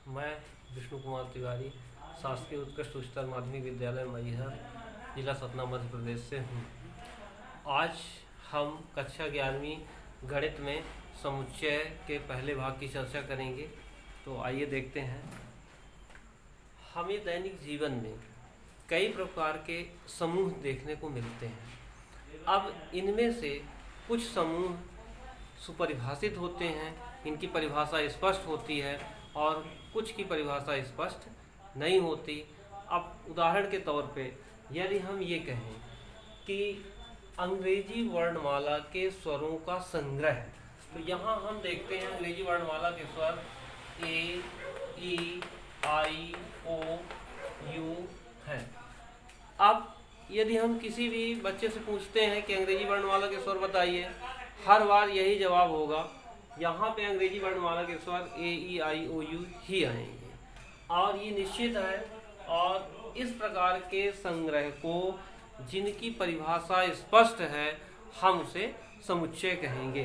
मैं विष्णु कुमार तिवारी शासकीय उत्कृष्ट उच्चतर माध्यमिक विद्यालय मैहर जिला सतना मध्य प्रदेश से हूँ। आज हम कक्षा 11वीं गणित में समुच्चय के पहले भाग की चर्चा करेंगे। तो आइए देखते हैं। हमें दैनिक जीवन में कई प्रकार के समूह देखने को मिलते हैं। अब इनमें से कुछ समूह सुपरिभाषित होते हैं, इनकी परिभाषा स्पष्ट होती है और कुछ की परिभाषा स्पष्ट नहीं होती। अब उदाहरण के तौर पे यदि हम ये कहें कि अंग्रेजी वर्णमाला के स्वरों का संग्रह, तो यहाँ हम देखते हैं अंग्रेजी वर्णमाला के स्वर ए, ई, आई, ओ, यू हैं। अब यदि हम किसी भी बच्चे से पूछते हैं कि अंग्रेजी वर्णमाला के स्वर बताइए, हर बार यही जवाब होगा, यहाँ पे अंग्रेजी वर्णमाला के स्वर ए, ई, आई, ओ, यू ही आएंगे और ये निश्चित है। और इस प्रकार के संग्रह को जिनकी परिभाषा स्पष्ट है हम उसे समुच्चय कहेंगे।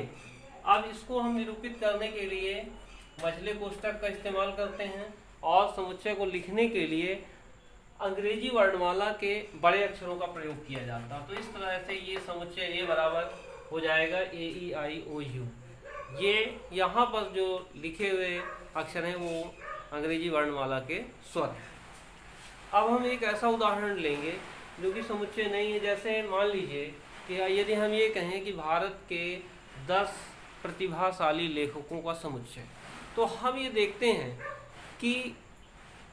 अब इसको हम निरूपित करने के लिए मझले कोष्ठक का इस्तेमाल करते हैं और समुच्चय को लिखने के लिए अंग्रेजी वर्णमाला के बड़े अक्षरों का प्रयोग किया जाता है। तो इस तरह से ये समुच्चय ए बराबर हो जाएगा ए, ई, आई, ओ, यू। ये यहाँ पर जो लिखे हुए अक्षर हैं वो अंग्रेजी वर्णमाला के स्वर हैं। अब हम एक ऐसा उदाहरण लेंगे जो कि समुच्चय नहीं है। जैसे मान लीजिए कि यदि हम ये कहें कि भारत के 10 प्रतिभाशाली लेखकों का समुच्चय, तो हम ये देखते हैं कि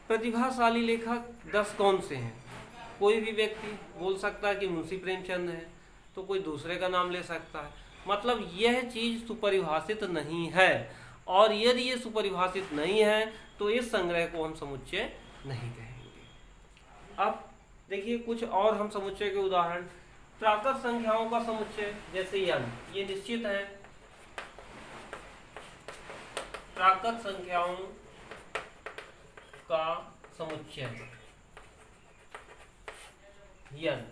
प्रतिभाशाली लेखक 10 कौन से हैं। कोई भी व्यक्ति बोल सकता है कि मुंशी प्रेमचंद है, तो कोई दूसरे का नाम ले सकता है। मतलब यह चीज़ सुपरिभाषित नहीं है, और यदि ये सुपरिभाषित नहीं है तो इस संग्रह को हम समुच्चय नहीं कहेंगे। अब देखिए कुछ और हम समुच्चय के उदाहरण। प्राकृत संख्याओं का समुच्चय जैसे यन, ये निश्चित है। प्राकृत संख्याओं का समुच्चय यन,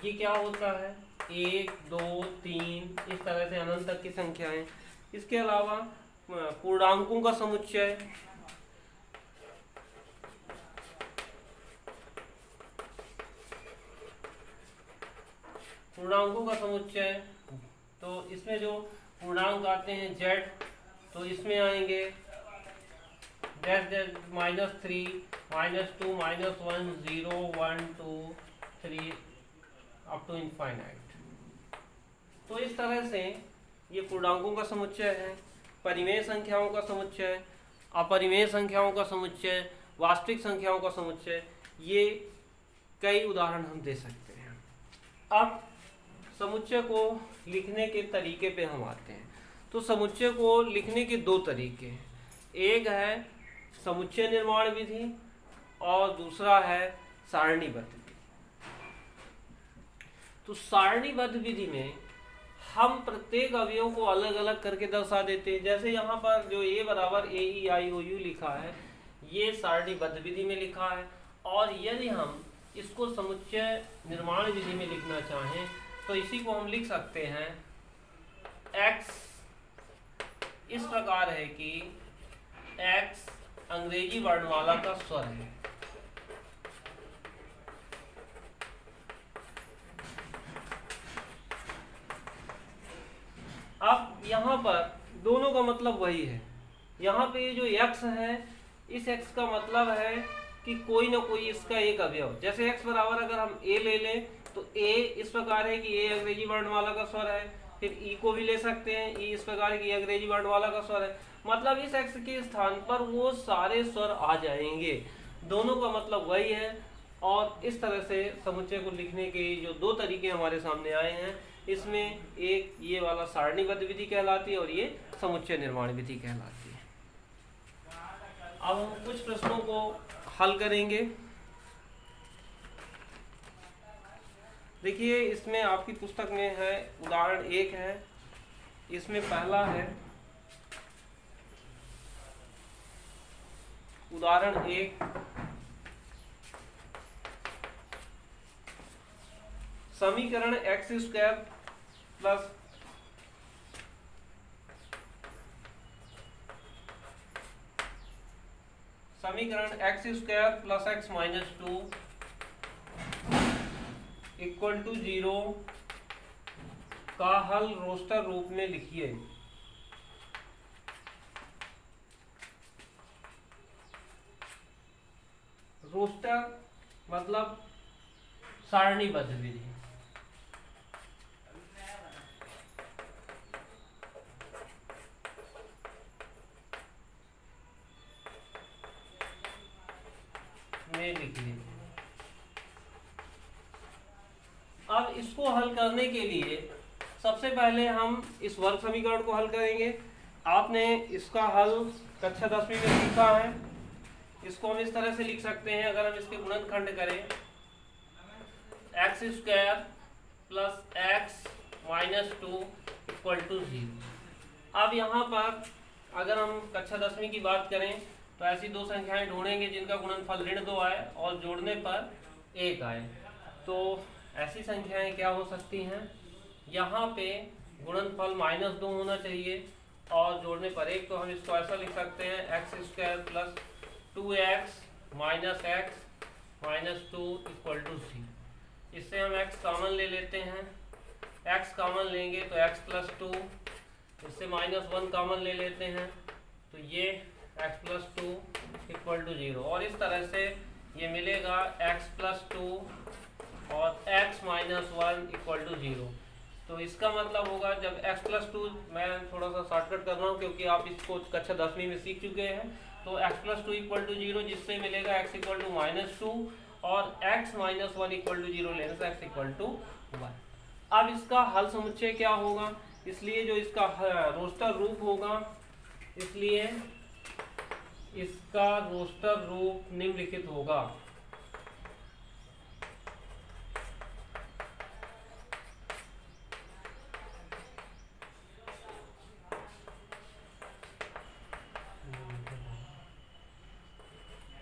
ये क्या होता है? 1, 2, 3 इस तरह से अनंत तक की संख्याएं। इसके अलावा पूर्णांकों का समुच्चय, तो इसमें जो पूर्णांक आते हैं z, तो इसमें आएंगे -3, -2, -1, 0, 1, 2, 3 अप टू इनफाइनाइट। तो इस तरह से ये पूर्णांकों का समुच्चय है। परिमेय संख्याओं का समुच्चय, अपरिमेय संख्याओं का समुच्चय, वास्तविक संख्याओं का समुच्चय, ये कई उदाहरण हम दे सकते हैं। अब समुच्चय को लिखने के तरीके पे हम आते हैं। तो समुच्चय को लिखने के 2 तरीके हैं। एक है समुच्चय निर्माण विधि और दूसरा है सारणीबद्ध विधि। तो सारणीबद्ध विधि में हम प्रत्येक अवयव को अलग अलग करके दर्शा देते हैं। जैसे यहाँ पर जो ए बराबर ए, ई, आई, ओ, यू लिखा है, ये सारणीबद्ध विधि में लिखा है। और यदि हम इसको समुच्चय निर्माण विधि में लिखना चाहें तो इसी को हम लिख सकते हैं। x इस प्रकार है कि x अंग्रेजी वर्णमाला का स्वर है। अब यहाँ पर दोनों का मतलब वही है। यहाँ पे जो x है, इस x का मतलब है कि कोई ना कोई इसका एक अवयव। जैसे x बराबर अगर हम a ले लें तो a इस प्रकार है कि a अंग्रेजी वर्णमाला का स्वर है। फिर e को भी ले सकते हैं, e इस प्रकार है कि अंग्रेजी वर्णमाला का स्वर है। मतलब इस x के स्थान पर वो सारे स्वर आ जाएंगे। दोनों का मतलब वही है। और इस तरह से समुच्चय को लिखने के जो 2 तरीके हमारे सामने आए हैं, इसमें एक ये वाला सारणीबद्ध विधि कहलाती है और ये समुच्चय निर्माण विधि कहलाती है। अब हम कुछ प्रश्नों को हल करेंगे। देखिए इसमें आपकी पुस्तक में है, उदाहरण 1 है। इसमें पहला है उदाहरण 1, समीकरण x² प्लस समीकरण x square plus x minus 2 equal to 0 का हल रोस्टर रूप में लिखिए। रोस्टर मतलब सारणीबद्ध विधि। में लिख लीजिए। अब इसको हल करने के लिए सबसे पहले हम इस वर्ग समीकरण को हल करेंगे। आपने इसका हल कक्षा 10वीं में सीखा है। इसको हम इस तरह से लिख सकते हैं, अगर हम इसके गुणनखंड करें x square plus x minus 2 equal to 0। अब यहाँ पर अगर हम कक्षा 10वीं की बात करें तो ऐसी दो संख्याएं ढूंढेंगे जिनका गुणनफल ऋण 2 आए और जोड़ने पर 1 आए। तो ऐसी संख्याएं क्या हो सकती हैं, यहाँ पे गुणनफल -2 होना चाहिए और जोड़ने पर 1। तो हम इसको ऐसा लिख सकते हैं x square plus 2x minus x minus 2 equal to 0। इससे हम x कॉमन ले लेते हैं, x कॉमन लेंगे तो x प्लस 2, इससे -1 कॉमन ले लेते हैं तो ये x प्लस 2 इक्वल टू 0। और इस तरह से ये मिलेगा x प्लस 2 और x माइनस 1 इक्वल टू 0। तो इसका मतलब होगा जब x प्लस 2, मैं थोड़ा सा शॉर्टकट कर रहा हूँ क्योंकि आप इसको कक्षा 10वीं में सीख चुके हैं। तो x प्लस 2 इक्वल टू 0, जिससे मिलेगा x इक्वल टू -2 और x माइनस 1 इक्वल टू 0 लेने से x इक्वल टू 1। अब इसका हल समुच्चय क्या होगा, इसलिए जो इसका रोस्टर रूप होगा, इसलिए इसका रोस्टर रूप निम्नलिखित होगा।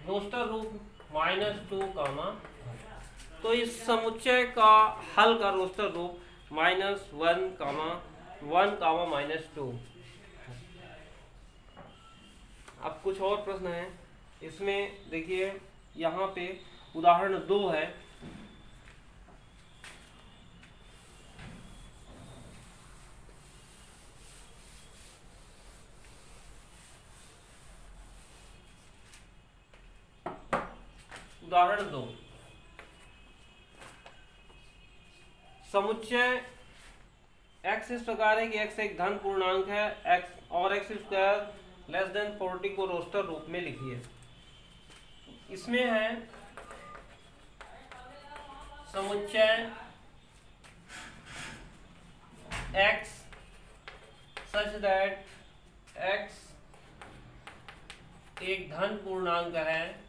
रोस्टर रूप -2, तो इस समुच्चय का हल का रोस्टर रूप -1, 1, -2। अब कुछ और प्रश्न हैं इसमें, देखिए यहाँ पे उदाहरण 2 है। उदाहरण 2, समुच्चय x इस प्रकार है कि x एक धन पूर्णांक है x और x स्क्वायर लेस देन 40 को रोस्टर रूप में लिखिए। इसमें है समुच्चय x सच दैट x एक धन पूर्णांक है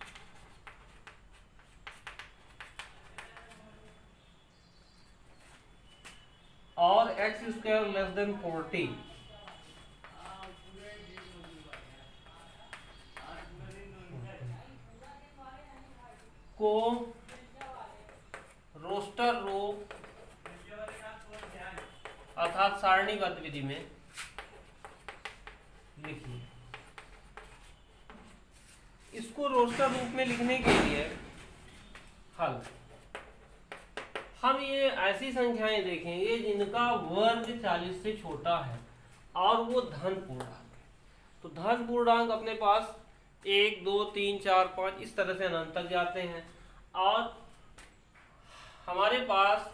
और x स्क्वायर लेस देन 40 को रोस्टर रूप अर्थात सारणीबद्ध विधि में लिखिए। इसको रोस्टर रूप में लिखने के लिए हल, हम ये ऐसी संख्याएं देखेंगे जिनका वर्ग 40 से छोटा है और वो धन पूर्णांक है। तो धन पूर्णांक अपने पास 1, 2, 3, 4, 5 इस तरह से अनंत तक जाते हैं और हमारे पास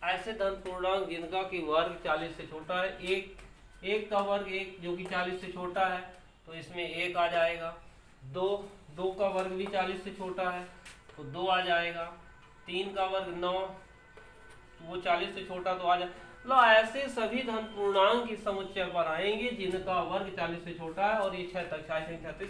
ऐसे धन पूर्णांक जिनका कि वर्ग 40 से छोटा है। एक का वर्ग 1 जो कि 40 से छोटा है तो इसमें 1 आ जाएगा। 2 का वर्ग भी 40 से छोटा है तो 2 आ जाएगा। 3 का वर्ग 9 तो वो 40 से छोटा तो आ जाए। लो ऐसे सभी धन पूर्णांक इस समुच्चय पर आएंगे जिनका वर्ग 40 से छोटा है और ये 6 तक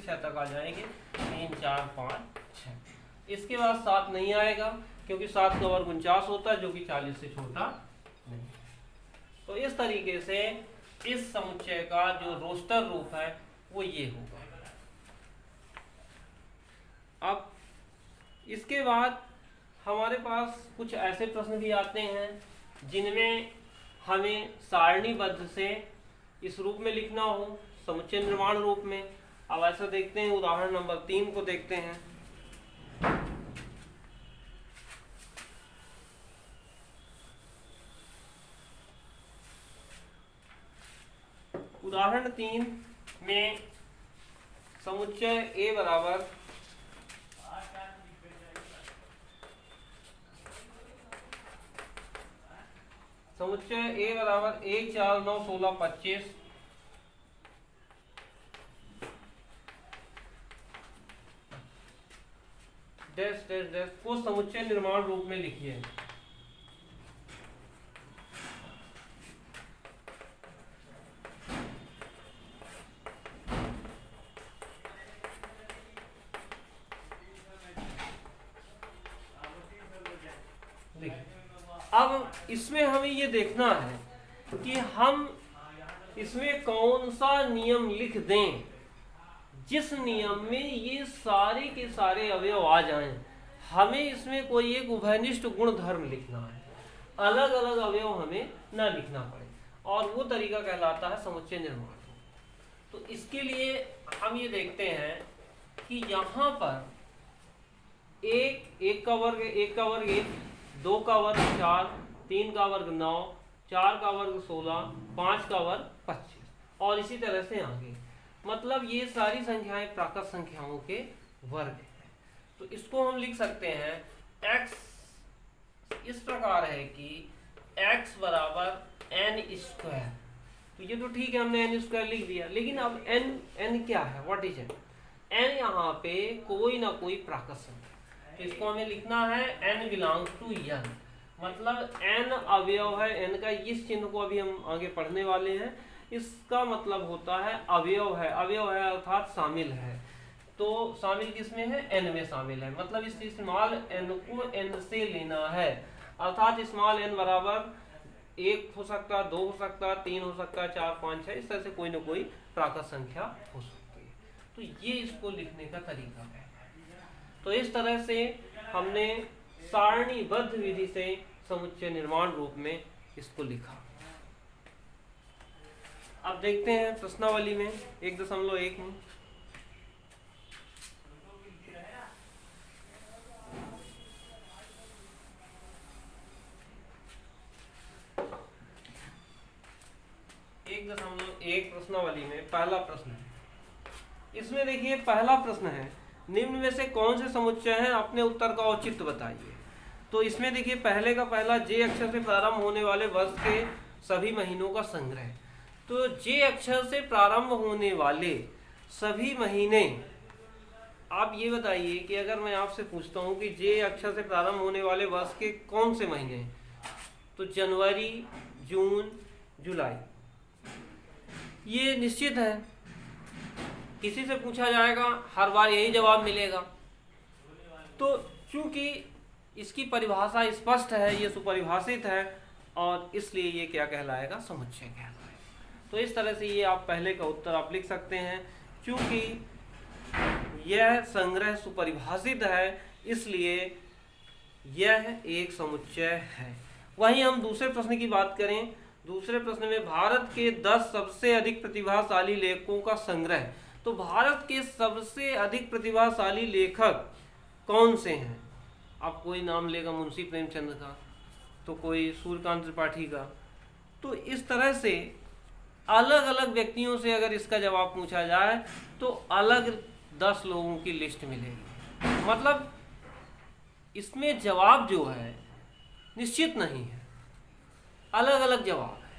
6 तक आ जाएंगे। 3, 4, 5, 6। इसके बाद 7 नहीं आएगा क्योंकि 7 का वर्ग 49 होता है जो कि 40 से छोटा नहीं। तो इस तरीके से इस समुच्चय का जो रोस्टर रूप है वो ये होगा। अब इसके बाद हमारे पास कुछ ऐसे प्रश्न भी आते हैं जिनमें हमें सारणीबद्ध से इस रूप में लिखना हो, समुच्चय निर्माण रूप में, अब ऐसा देखते हैं, उदाहरण नंबर 3 को देखते हैं। उदाहरण 3 में समुच्चय A बराबर समुच्चय A बराबर 1 4 9 16 25 डैश डैश डैश को समुच्चय निर्माण रूप में लिखिए। अब इसमें हमें ये देखना है कि हम इसमें कौन सा नियम लिख दें जिस नियम में ये सारे के सारे अवयव आ जाएं। हमें इसमें कोई एक उभयनिष्ठ गुण धर्म लिखना है, अलग अलग अवयव हमें ना लिखना पड़े, और वो तरीका कहलाता है समुच्चय निर्माण। तो इसके लिए हम ये देखते हैं कि यहाँ पर एक का वर्ग 1, 2 का वर्ग 4, 3 का वर्ग 9, 4 का वर्ग 16, 5 का वर्ग 25 और इसी तरह से आगे। मतलब ये सारी संख्याएं प्राकृत संख्याओं के वर्ग हैं। तो इसको हम लिख सकते हैं x इस प्रकार है कि x बराबर n स्क्वायर। तो ये तो ठीक है, हमने n स्क्वायर लिख दिया, लेकिन अब n क्या है, व्हाट इज n? n यहाँ पे कोई ना कोई प्राकृत संख्या, तो इसको हमें लिखना है n बिलोंग्स टू n। मतलब n अवयव है, n का इस चिन्ह को अभी हम आगे पढ़ने वाले हैं। इसका मतलब होता है अवयव है, अवयव है अर्थात शामिल है। तो शामिल किसमें है? n में शामिल है। मतलब इस स्मॉल n को n से लेना है, अर्थात स्मॉल n बराबर 1 हो सकता, 2 हो सकता, 3 हो सकता, 4 5 6, इस तरह से कोई ना कोई प्राकृत संख्या हो सकती है। तो ये इसको लिखने का तरीका है। तो इस तरह से हमने सारणीबद्ध विधि से समुच्चय निर्माण रूप में इसको लिखा। अब देखते हैं प्रश्नावली में 1.1 में एक प्रश्नावली में पहला प्रश्न है। इसमें देखिए पहला प्रश्न है, निम्न में से कौन से समुच्चय हैं, अपने उत्तर का औचित्य बताइए। तो इसमें देखिए पहले का पहला जे अक्षर से प्रारंभ होने वाले वर्ष के सभी महीनों का संग्रह। तो जे अक्षर से प्रारंभ होने वाले सभी महीने, आप ये बताइए कि अगर मैं आपसे पूछता हूँ कि जे अक्षर से प्रारंभ होने वाले वर्ष के कौन से महीने, तो जनवरी, जून, जुलाई, ये निश्चित है, किसी से पूछा जाएगा हर बार यही जवाब मिलेगा। तो चूंकि इसकी परिभाषा स्पष्ट है, ये सुपरिभाषित है, और इसलिए ये क्या कहलाएगा, समुच्चय कहलाएगा। तो इस तरह से ये आप पहले का उत्तर आप लिख सकते हैं। चूंकि यह संग्रह सुपरिभाषित है, इसलिए यह एक समुच्चय है। वहीं हम दूसरे प्रश्न की बात करें, दूसरे प्रश्न में भारत के 10 सबसे अधिक प्रतिभाशाली लेखकों का संग्रह। तो भारत के सबसे अधिक प्रतिभाशाली लेखक कौन से हैं? अब कोई नाम लेगा मुंशी प्रेमचंद का, तो कोई सूर्यकांत त्रिपाठी का। तो इस तरह से अलग अलग व्यक्तियों से अगर इसका जवाब पूछा जाए तो अलग 10 लोगों की लिस्ट मिलेगी। मतलब इसमें जवाब जो है निश्चित नहीं है, अलग अलग जवाब है,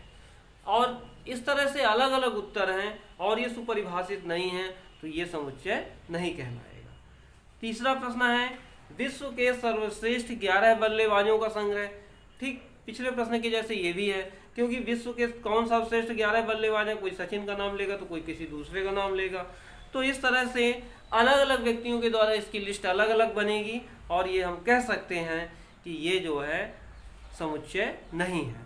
और इस तरह से अलग अलग उत्तर हैं और ये सुपरिभाषित नहीं है, तो ये समुच्चय नहीं कहलाएगा। तीसरा प्रश्न है, विश्व के सर्वश्रेष्ठ 11 बल्लेबाजों का संग्रह। ठीक पिछले प्रश्न के जैसे ये भी है, क्योंकि विश्व के कौन सर्वश्रेष्ठ 11 बल्लेबाज हैं, कोई सचिन का नाम लेगा तो कोई किसी दूसरे का नाम लेगा। तो इस तरह से अलग अलग व्यक्तियों के द्वारा इसकी लिस्ट अलग अलग बनेगी, और ये हम कह सकते हैं कि ये जो है समुच्चय नहीं है।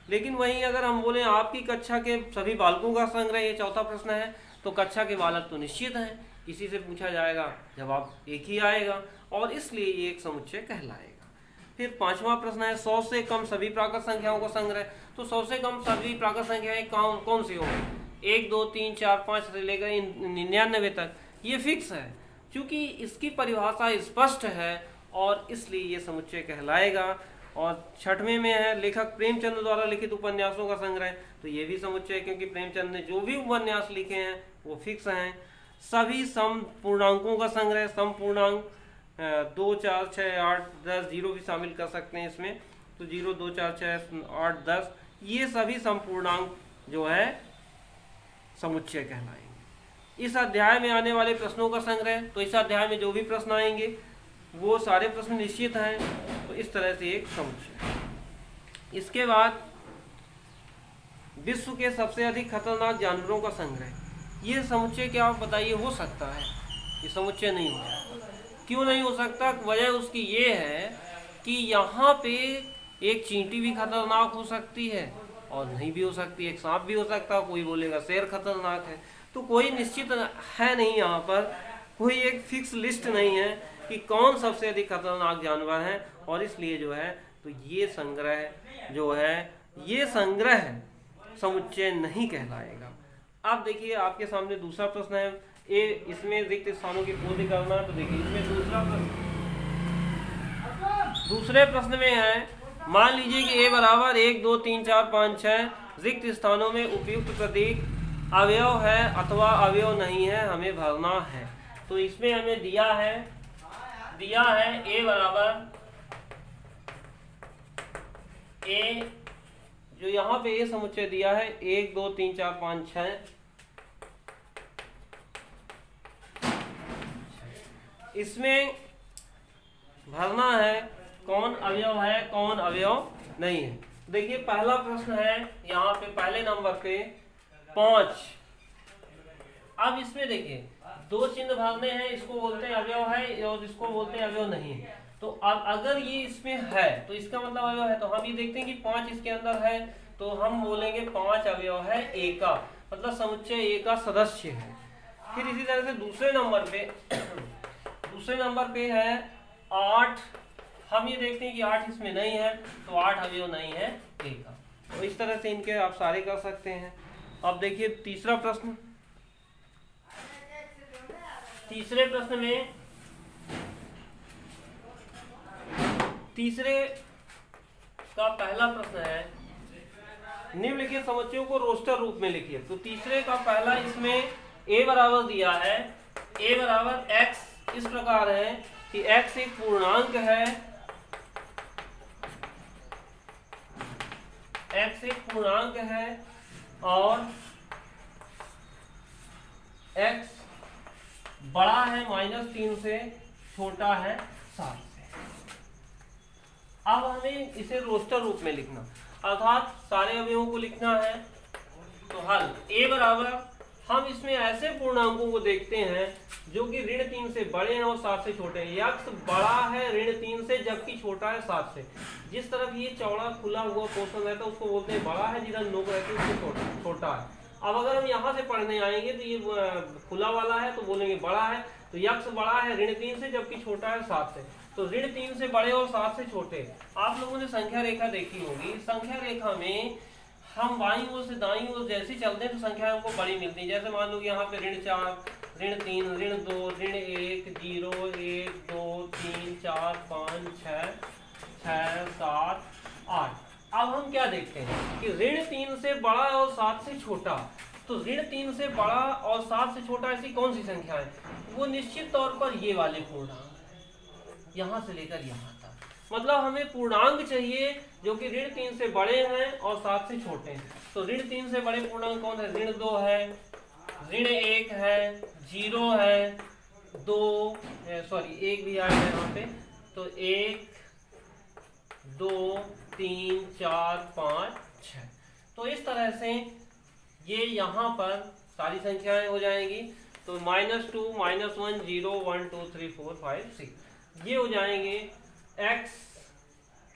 लेकिन वहीं अगर हम बोलें आपकी कक्षा के सभी बालकों का संग्रह, ये चौथा प्रश्न है, तो कक्षा के बालक तो निश्चित हैं, किसी से पूछा जाएगा जवाब एक ही आएगा, और इसलिए ये एक समुच्चय कहलाएगा। फिर पांचवा प्रश्न है, 100 से कम सभी प्राकृत संख्याओं का संग्रह। तो 100 से कम सभी प्राकृत संख्याएं कौन सी होंगी? 1 2 3 4 5 से लेकर 99 तक ये फिक्स है, क्योंकि इसकी परिभाषा स्पष्ट है और इसलिए ये समुच्चय कहलाएगा। और छठवें में है लेखक प्रेमचंद द्वारा लिखित उपन्यासों का संग्रह, तो ये भी समुच्चय है क्योंकि प्रेमचंद ने जो भी उपन्यास लिखे हैं वो फिक्स हैं। सभी सम पूर्णांकों का संग्रह, सम पूर्णांक 2 4 6 8 10, जीरो भी शामिल कर सकते हैं इसमें, तो 0 2 4 6 8 10 ये सभी संपूर्णांक जो है समुच्चय कहलाएंगे। इस अध्याय में आने वाले प्रश्नों का संग्रह, तो इस अध्याय में जो भी प्रश्न आएंगे वो सारे प्रश्न निश्चित हैं, तो इस तरह से एक समुच्चय। इसके बाद विश्व के सबसे अधिक खतरनाक जानवरों का संग्रह, ये समुच्चय क्या आप बताइए हो सकता है? ये समुच्चय नहीं हो सकता। क्यों नहीं हो सकता? वजह उसकी ये है कि यहाँ पे एक चींटी भी खतरनाक हो सकती है और नहीं भी हो सकती, एक सांप भी हो सकता है, कोई बोलेगा शेर खतरनाक है, तो कोई निश्चित है नहीं, यहाँ पर कोई एक फिक्स लिस्ट नहीं है कि कौन सबसे अधिक खतरनाक जानवर है, और इसलिए जो है तो ये संग्रह जो है ये संग्रह समुच्चय नहीं कहलाएगा। अब देखिए आपके सामने दूसरा प्रश्न है, इसमें रिक्त स्थानों की पूर्ति करना, तो देखिए इसमें दूसरे प्रश्न में है, मान लीजिए कि a बराबर 1 2 3 4 5 6 रिक्त स्थानों में उपयुक्त प्रतीक अवयव है अथवा अवयव नहीं है, हमें भरना है। तो इसमें हमें दिया है a बराबर a, जो यहाँ पे a समुच्चय दिया है 1 2 3 4 5 6, इसमें भरना है कौन अवयव है कौन अवयव नहीं है। देखिए पहला प्रश्न है यहाँ पे पहले नंबर पे 5। अब इसमें देखिए दो चिन्ह भरने हैं, इसको बोलते हैं अवयव है और इसको बोलते हैं अवयव नहीं है। तो अब अगर ये इसमें है तो इसका मतलब अवयव है, तो हम ये देखते हैं कि 5 इसके अंदर है, तो हम बोलेंगे 5 अवयव है a का, मतलब समुच्चय a का सदस्य है। फिर इसी तरह से दूसरे नंबर पे है 8, हम ये देखते हैं कि 8 इसमें नहीं है, तो 8 अवयव नहीं है a का। तो इस तरह से इनके आप सारे कर सकते हैं। अब देखिए तीसरे प्रश्न में तीसरे का पहला प्रश्न है, निम्नलिखित समुच्चयों को रोस्टर रूप में लिखिए। तो तीसरे का पहला इसमें a बराबर दिया है, a बराबर x इस प्रकार है कि x एक पूर्णांक है, x एक पूर्णांक है और x बड़ा है -3 से, छोटा है 7 से। अब हमें इसे रोस्टर रूप में लिखना, अर्थात सारे अवयवों को लिखना है। तो हल a बराबर, हम इसमें ऐसे पूर्णांकों को देखते हैं जो कि ऋण 3 से बड़े हैं और 7 से छोटे हैं। x बड़ा है ऋण 3 से जबकि छोटा है 7 से। जिस तरफ ये चौड़ा खुला हुआ पोर्शन रहता है उसको बोलते हैं बड़ा है, जिधर नोक रहती है उसको छोटा है। अब अगर हम यहाँ से पढ़ने आएंगे तो ये खुला वाला है तो बोलेंगे बड़ा है, तो x बड़ा है ऋण 3 से जबकि छोटा है 7 से। तो ऋण 3 से बड़े और 7 से छोटे। आप लोगों ने संख्या रेखा देखी होगी, संख्या रेखा में हम बाईं ओर से दाईं ओर जैसे चलते हैं तो संख्या हमको बड़ी मिलती है। जैसे मान लो कि यहाँ पे ऋण 4, ऋण 3, ऋण 2, ऋण 1, 0, 1 2 3 4 5 6 6 7 8। अब हम क्या देखते हैं कि ऋण 3 से बड़ा और 7 से छोटा, तो ऋण 3 से बड़ा और 7 से छोटा ऐसी कौन सी संख्या है? वो निश्चित तौर पर ये वाले पूर्णांक, यहाँ से लेकर यहाँ तक। मतलब हमें पूर्णांक चाहिए जो कि ऋण 3 से बड़े हैं और 7 से छोटे हैं। तो ऋण 3 से बड़े पूर्णांक कौन है? ऋण 2 है, ऋण 1 है, 0 है, 2 सॉरी 1 भी आया है यहाँ पे, तो 1 2 3 4 5 6। तो इस तरह से ये यहाँ पर सारी संख्याएं हो जाएंगी। तो -2 -1 0 1 2 3 4 5 6 ये हो जाएंगे, x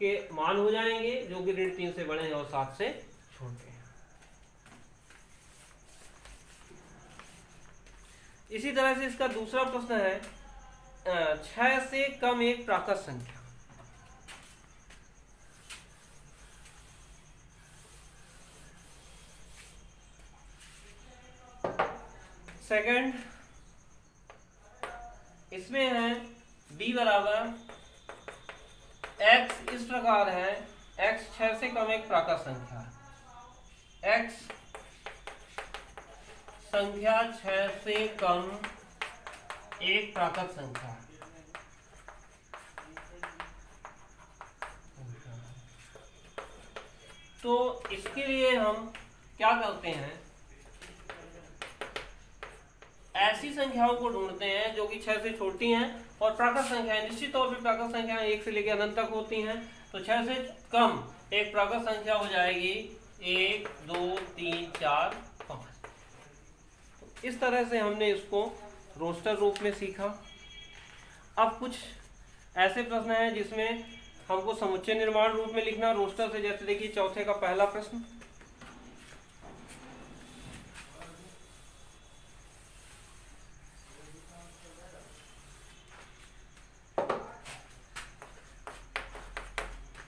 के मान हो जाएंगे जो कि ऋण 3 से बड़े हैं और 7 से छोटे हैं। इसी तरह से इसका दूसरा प्रश्न है 6 से कम एक प्राकृत संख्या। सेकंड इसमें है b बराबर x, इस प्रकार है x 6 से कम एक प्राकृत संख्या, x संख्या 6 से कम एक प्राकृत संख्या। तो इसके लिए हम क्या करते हैं, ऐसी संख्याओं को ढूंढते हैं जो कि 6 से छोटी हैं और प्राकृत संख्याएं, निश्चित तौर पर प्राकृत संख्याएं 1 से लेकर अनंत तक होती हैं। तो 6 से कम एक प्राकृत संख्या हो जाएगी 1 2 3 4 5। तो इस तरह से हमने इसको रोस्टर रूप में सीखा। अब कुछ ऐसे प्रश्न हैं जिसमें हमको समुच्चय निर्माण रूप में लिखना रोस्टर से। जैसे देखिए चौथे का पहला प्रश्न,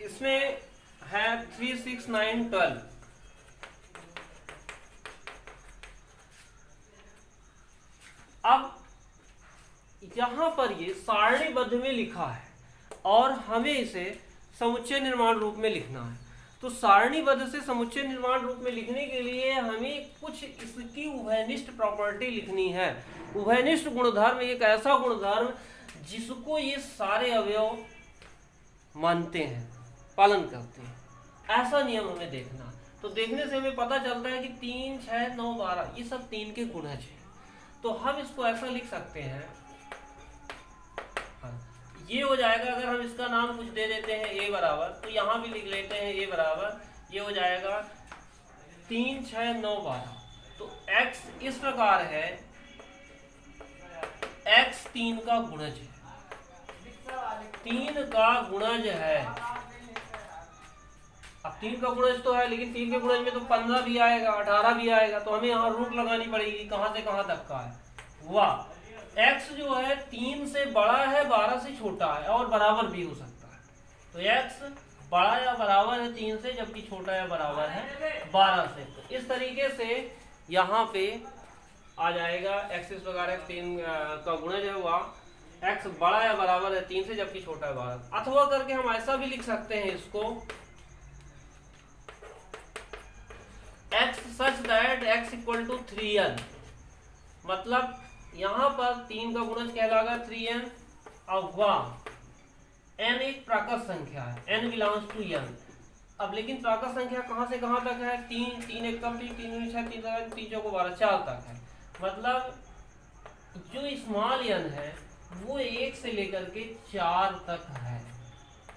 इसमें है 3 6 9 12। अब यहां पर ये सारणीबद्ध में लिखा है और हमें इसे समुच्चय निर्माण रूप में लिखना है। तो सारणीबद्ध से समुच्चय निर्माण रूप में लिखने के लिए हमें कुछ इसकी उभयनिष्ठ प्रॉपर्टी लिखनी है। उभयनिष्ठ गुणधर्म एक ऐसा गुणधर्म जिसको ये सारे अवयव मानते हैं, पालन करते हैं, ऐसा नियम हमें देखना। तो देखने से हमें पता चलता है कि 3 6 9 12 ये सब 3 के गुणज हैं। तो हम इसको ऐसा लिख सकते हैं, ये हो जाएगा। अगर हम इसका नाम कुछ दे देते हैं a बराबर, तो यहाँ भी लिख लेते हैं a बराबर, ये हो जाएगा 3 6 9 12। तो x इस प्रकार है, x 3 का गुणज है, 3 का गुणज है। अब 3 का गुणज तो है, लेकिन 3 के गुणज में तो 15 भी आएगा, 18 भी आएगा। तो हमें यहाँ रूट लगानी पड़ेगी, कहाँ से कहाँ तक का है। वाह, x जो है 3 से बड़ा है, 12 से छोटा है और बराबर भी हो सकता है। तो x बड़ा या बराबर है 3 से, जबकि छोटा या बराबर है 12 से। तो इस तरीके से यहाँ पे आ जाएगा x इस प्रकार x 3 का गुणज है, वह x बड़ा या बराबर है 3 से, जबकि छोटा है 12। अथवा करके हम ऐसा भी लिख सकते हैं इसको, x such that x equal to 3n। मतलब यहाँ पर 3 का गुणज कहलाएगा 3n। अब वह n एक प्राकृत संख्या है, n बिलोंग्स टू n। अब लेकिन प्राकृत संख्या कहाँ से कहाँ तक है, 3 3 1 कम 3 3 6 3 3 4 12 4 तक है। मतलब जो स्मॉल n है वो 1 से लेकर के 4 तक है।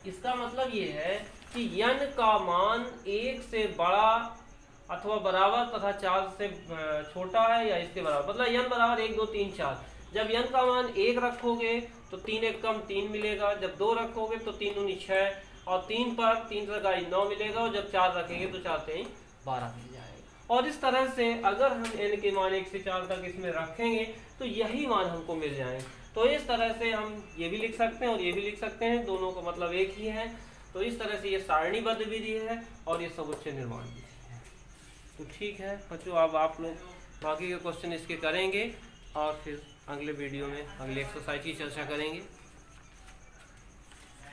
इसका मतलब ये है कि n का मान 1 से बड़ा अथवा बराबर तथा 4 से छोटा है या इसके बराबर। मतलब n बराबर 1 2 3 4। जब n का मान 1 रखोगे तो 3 1 कम 3 मिलेगा, जब 2 रखोगे तो 3 दूनी 6 और 3 पर 3 से 9 मिलेगा, और जब 4 रखेंगे तो 4 से 12 मिल जाएगा। और इस तरह से अगर हम n के मान 1 से 4 तक इसमें रखेंगे तो यही मान हमको मिल जाएंगे। तो इस तरह से हम ये भी लिख सकते हैं और ये भी लिख सकते हैं, दोनों का मतलब एक ही है। तो इस तरह से ये सारणीबद्ध विधि है और ये समुच्चय निर्माण विधि है। तो ठीक है बच्चों, अब आप लोग बाकी के क्वेश्चन इसके करेंगे और फिर अगले वीडियो में अगले एक्सरसाइज की चर्चा करेंगे।